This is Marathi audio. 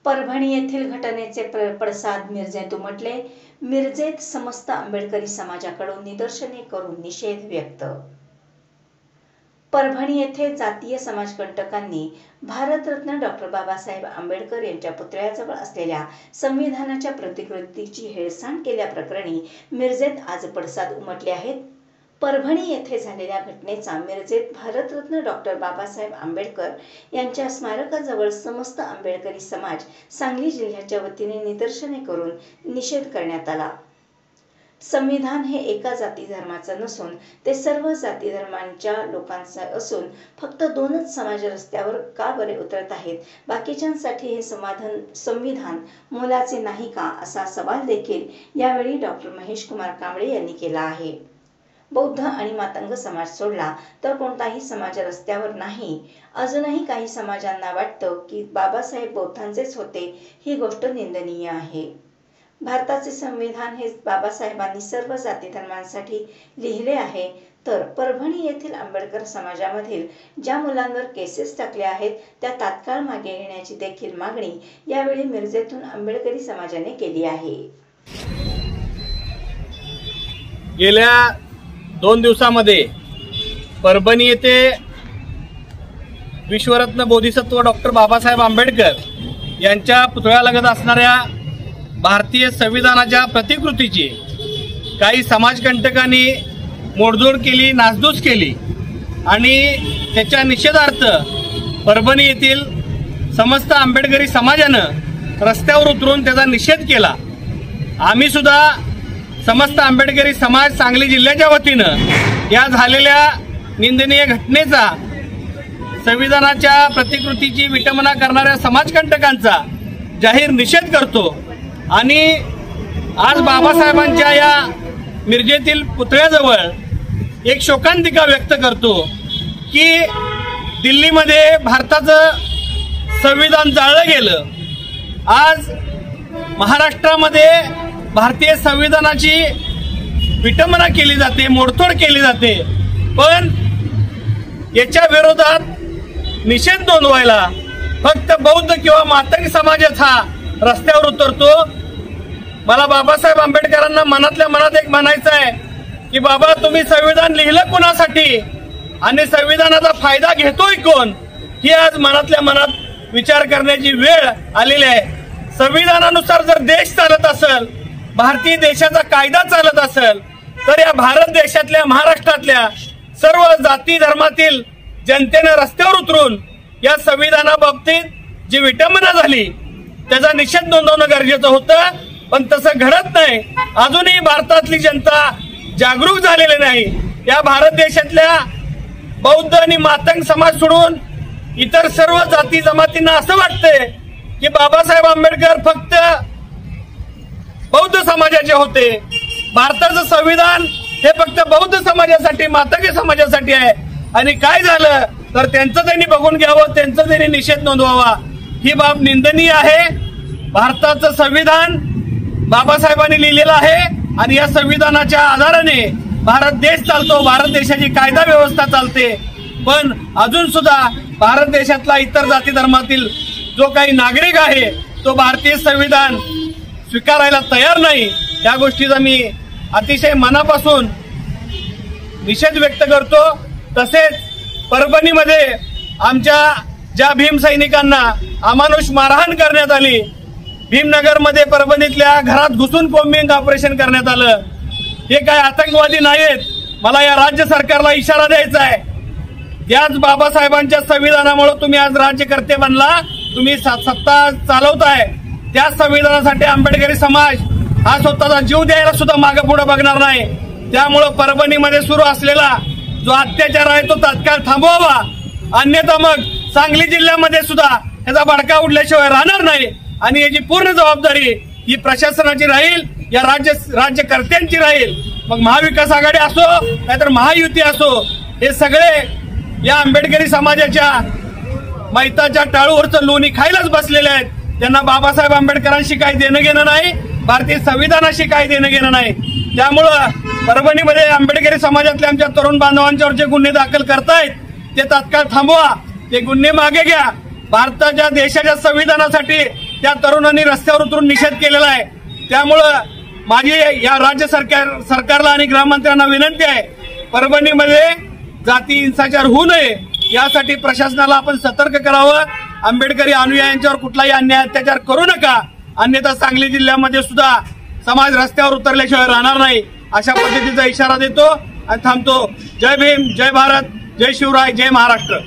परभणी येथील घटनेचे पडसाद मिरजेत उमटले। मिरजेत समस्त आंबेडकरी समाजाकडून निदर्शने करून निषेध व्यक्त। परभणी येथे जातीय समाजकंटकांनी भारतरत्न डॉक्टर बाबासाहेब आंबेडकर यांच्या पुतळ्याजवळ असलेल्या संविधानाच्या प्रतिकृतीची हेळसांड केल्याप्रकरणी मिरजेत आज पडसाद उमटले आहेत। परभणी येथे झालेल्या घटनेचा मिरजेत भारतरत्न डॉक्टर बाबासाहेब आंबेडकर यांच्या स्मारकाजवळ समस्त आंबेडकरी समाज सांगली जिल्ह्याच्या वतीने निदर्शने करून निषेध करण्यात आला। संविधान हे एका जाती धर्माचं नसून ते सर्व जाती धर्मांच्या लोकांचं असून फक्त दोनच समाज रस्त्यावर का बरे उतरत आहेत, बाकीच्यांसाठी हे संविधान मोलाचे नाही का, असा सवाल देखील यावेळी डॉक्टर महेश कुमार कांबळे यांनी केला आहे। बौद्ध आणि मातंग समाज सोडला तर कोणताही समाज रस्त्यावर नाही। अजूनही काही समाजांना वाटतं की बाबासाहेब बौद्धांचेच होते, ही गोष्ट निंदनीय आहे। भारताचे संविधान हे बाबासाहेबांनी सर्व जाती धर्मांसाठी लिहिले आहे, तर परभणी येथील आंबेडकर समाजामधील ज्या मुलांवर केसेस टाकल्या आहेत त्या तात्काळ मागे घेण्याची देखील मागणी यावेळी मिरजेतून आंबेडकरी समाजाने केली आहे। गेल्या 2 दिवसांमध्ये परभणी येथे विश्वरत्न बोधिसत्व डॉक्टर बाबासाहेब आंबेडकर यांच्या पुतळ्यालगत असणाऱ्या भारतीय संविधानाच्या प्रतिकृतीची काही समाजकंटकांनी मोडझोड केली, नासधूस केली आणि त्याच्या निषेधार्थ परभणी येथील समस्त आंबेडकरी समाजानं रस्त्यावर उतरून त्याचा निषेध केला। आम्ही सुद्धा समस्त आंबेडकरी समाज सांगली जिल्ह्याच्या वतीनं या झालेल्या निंदनीय घटनेचा, संविधानाच्या प्रतिकृतीची विटंबना करणाऱ्या समाजकंटकांचा जाहीर निषेध करतो आणि आज बाबासाहेबांच्या या मिरजेतील पुतळ्याजवळ एक शोकांतिका व्यक्त करतो की दिल्लीमध्ये भारताचं संविधान जाळलं गेलं। आज महाराष्ट्रामध्ये भारतीय संविधानाची विटंबना केली जाते, मोडतोड केली जाते, पण याच्या विरोधात निषेध नोंदवायला फक्त बौद्ध किंवा मातंग समाजच हा रस्त्यावर उतरतो। मला बाबासाहेब आंबेडकरांना मनातल्या मनात एक म्हणायचं आहे की बाबा, तुम्ही संविधान लिहिलं कोणासाठी आणि संविधानाचा फायदा घेतोय कोण, ही आज मनातल्या मनात विचार करण्याची वेळ आलेली आहे। संविधानानुसार जर देश चालत असेल, भारतीय देशाचा कायदा चालत असेल, तर या भारत देशातल्या, महाराष्ट्रातल्या सर्व जाती धर्मातील जनतेने रस्त्यावर उतरून या संविधानाबाबतीत जी विटंबना झाली त्याचा निषेध नोंदवणं गरजेचं होतं, पण तसं घडत नाही। अजूनही भारतातली जनता जागरूक झालेली नाही। या भारत देशातल्या बौद्ध आणि मातंग समाज सोडून इतर सर्व जाती जमातींना असं वाटतंय की बाबासाहेब आंबेडकर फक्त बौद्ध समाजाचे होते, भारताचं संविधान हे फक्त बौद्ध समाजासाठी, मातंग समाजासाठी आहे आणि काय झालं तर त्यांचं त्यांनी बघून घ्यावं, त्यांचा त्यांनी निषेध नोंदवावा, ही बाब निंदनीय आहे। भारताचं संविधान बाबासाहेबांनी लिहिलेलं आहे आणि या संविधानाच्या आधाराने भारत देश चालतो, भारत देशाची कायदा व्यवस्था चालते, पण अजून सुद्धा भारत देशातला इतर जाती धर्मातील जो काही नागरिक आहे तो भारतीय संविधान स्वीकारायला तयार नाही। या गोष्टीचा मी अतिशय मनापासून निषेध व्यक्त करतो। तसेच परभणीमध्ये आमच्या ज्या भीम सैनिकांना अमानुष मारहाण करण्यात आली, भीमनगरमध्ये परभणीतल्या घरात घुसून कॉम्बिंग ऑपरेशन करण्यात आलं, हे काय आतंकवादी नाहीत। मला या राज्य सरकारला इशारा द्यायचा आहे, याच बाबासाहेबांच्या संविधानामुळे तुम्ही आज राज्यकर्ते बनला, तुम्ही सत्ता चालवताय, त्या संविधानासाठी आंबेडकरी समाज हा स्वतःचा जीव द्यायला सुद्धा मागे पुढे बघणार नाही। त्यामुळे परभणीमध्ये सुरू असलेला जो अत्याचार आहे तो तात्काळ थांबवावा, अन्यथा मग सांगली जिल्ह्यामध्ये सुद्धा याचा भडका उडल्याशिवाय राहणार नाही आणि याची पूर्ण जबाबदारी ही प्रशासनाची राहील, या राज्यकर्त्यांची राहील। मग महाविकास आघाडी असो नाहीतर महायुती असो, हे सगळे या आंबेडकरी समाजाच्या मैताच्या टाळूवरचं लोणी खायलाच बसलेले आहेत। त्यांना बाबासाहेब आंबेडकरांशी काही देणं घेणं नाही, भारतीय संविधानाशी काही देणं घेणं नाही। त्यामुळं परभणीमध्ये आंबेडकरी समाजातल्या आमच्या तरुण बांधवांच्यावर जे गुन्हे दाखल करतायत ते तात्काळ थांबवा, ते गुन्हे मागे घ्या। भारताच्या देशाच्या संविधानासाठी त्या तरुणांनी रस्त्यावर उतरून निषेध केलेला आहे। त्यामुळं माझी या राज्य सरकारला आणि गृहमंत्र्यांना विनंती आहे, परभणीमध्ये जाती हिंसाचार होऊ नये यासाठी प्रशासनाला आपण सतर्क करावं। आंबेडकरी अनुयायांच्यावर कुठलाही अन्याय अत्याचार करू नका, अन्यथा सांगली जिल्ह्यामध्ये सुद्धा समाज रस्त्यावर उतरल्याशिवाय राहणार नाही, अशा पद्धतीचा इशारा देतो आणि थांबतो। जय भीम, जय भारत, जय शिवराय, जय महाराष्ट्र।